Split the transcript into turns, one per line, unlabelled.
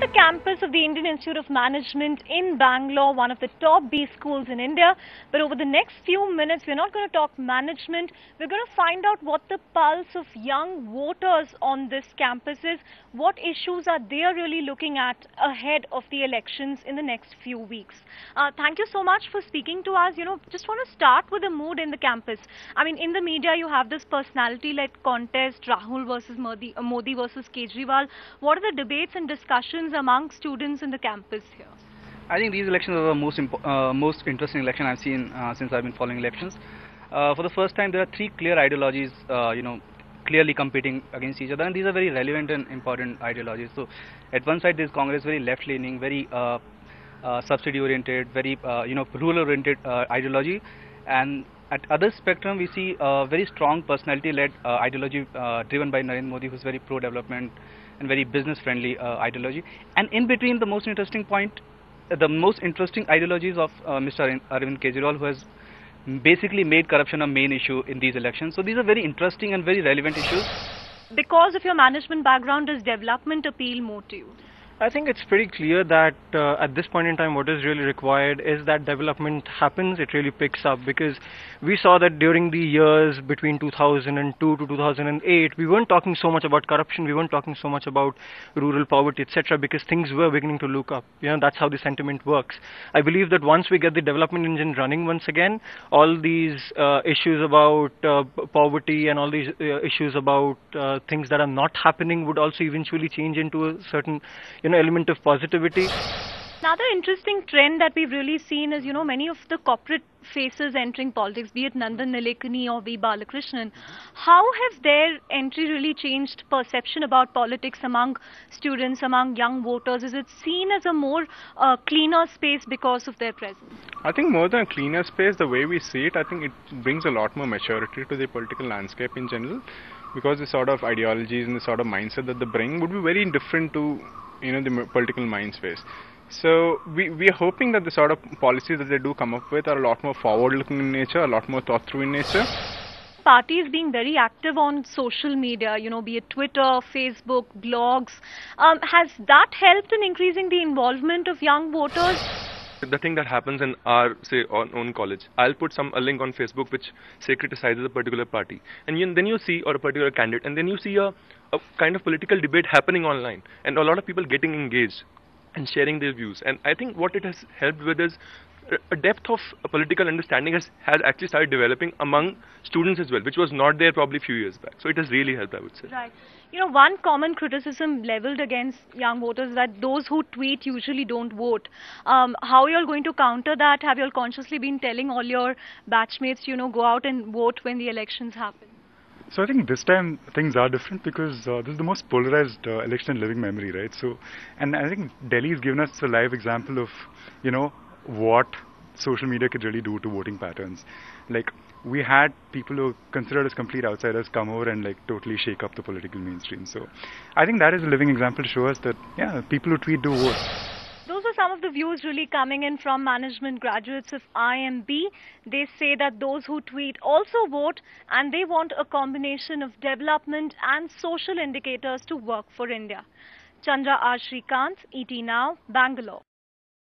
the campus of the Indian Institute of Management in Bangalore, one of the top B schools in India. But over the next few minutes, we're not going to talk management. We're going to find out what the pulse of young voters on this campus is. What issues are they really looking at ahead of the elections in the next few weeks? Thank you so much for speaking to us. Just want to start with the mood in the campus. I mean, in the media, you have this personality-led contest, Rahul versus Modi versus Kejriwal. What are the debates and discussions among students in the campus here?
I think these elections are the most interesting election I've seen since I've been following elections. For the first time, there are three clear ideologies, clearly competing against each other, and these are very relevant and important ideologies. So, at one side, there's Congress, very left-leaning, very subsidy-oriented, very rural-oriented ideology, and at other spectrum, we see a very strong personality-led ideology driven by Narendra Modi, who's very pro-development and very business-friendly ideology. And in between, the most interesting ideologies of Mr. Arvind Kejriwal, who has basically made corruption a main issue in these elections. So these are very interesting and very relevant issues.
Because of your management background, does development appeal more to you?
I think it's pretty clear that at this point in time what is really required is that development happens, it really picks up, because we saw that during the years between 2002 to 2008 we weren't talking so much about corruption, we weren't talking so much about rural poverty, etc., because things were beginning to look up. That's how the sentiment works. I believe that once we get the development engine running once again, all these issues about poverty and all these issues about things that are not happening would also eventually change into a certain element of positivity.
Another interesting trend that we've really seen is, many of the corporate faces entering politics, be it Nandan Nilekani or V. Balakrishnan. How have their entry really changed perception about politics among students, among young voters? Is it seen as a more cleaner space because of their presence?
I think more than a cleaner space, the way we see it, I think it brings a lot more maturity to the political landscape in general, because the sort of ideologies and the sort of mindset that they bring would be very different to the political mind space. So we are hoping that the sort of policies that they do come up with are a lot more forward-looking in nature, a lot more thought-through in nature.
Parties being very active on social media, be it Twitter, Facebook, blogs, has that helped in increasing the involvement of young voters?
The thing that happens in our, say, own college, I'll put a link on Facebook which, say, criticizes a particular party, and then you see, or a particular candidate, and then you see a kind of political debate happening online, and a lot of people getting engaged and sharing their views. And I think what it has helped with is a depth of political understanding has actually started developing among students as well, which was not there probably a few years back. So it has really helped, I would say.
Right. One common criticism leveled against young voters is that those who tweet usually don't vote. How are you all going to counter that? Have you all consciously been telling all your batchmates, go out and vote when the elections happen?
So I think this time things are different, because this is the most polarized election in living memory, right? So, and I think Delhi has given us a live example of, what social media could really do to voting patterns. Like, we had people who are considered as complete outsiders come over and totally shake up the political mainstream. So I think that is a living example to show us that, yeah, people who tweet do vote.
Those are some of the views really coming in from management graduates of IIM. They say that those who tweet also vote, and they want a combination of development and social indicators to work for India. Chandra R. Shrikant, ET Now, Bangalore.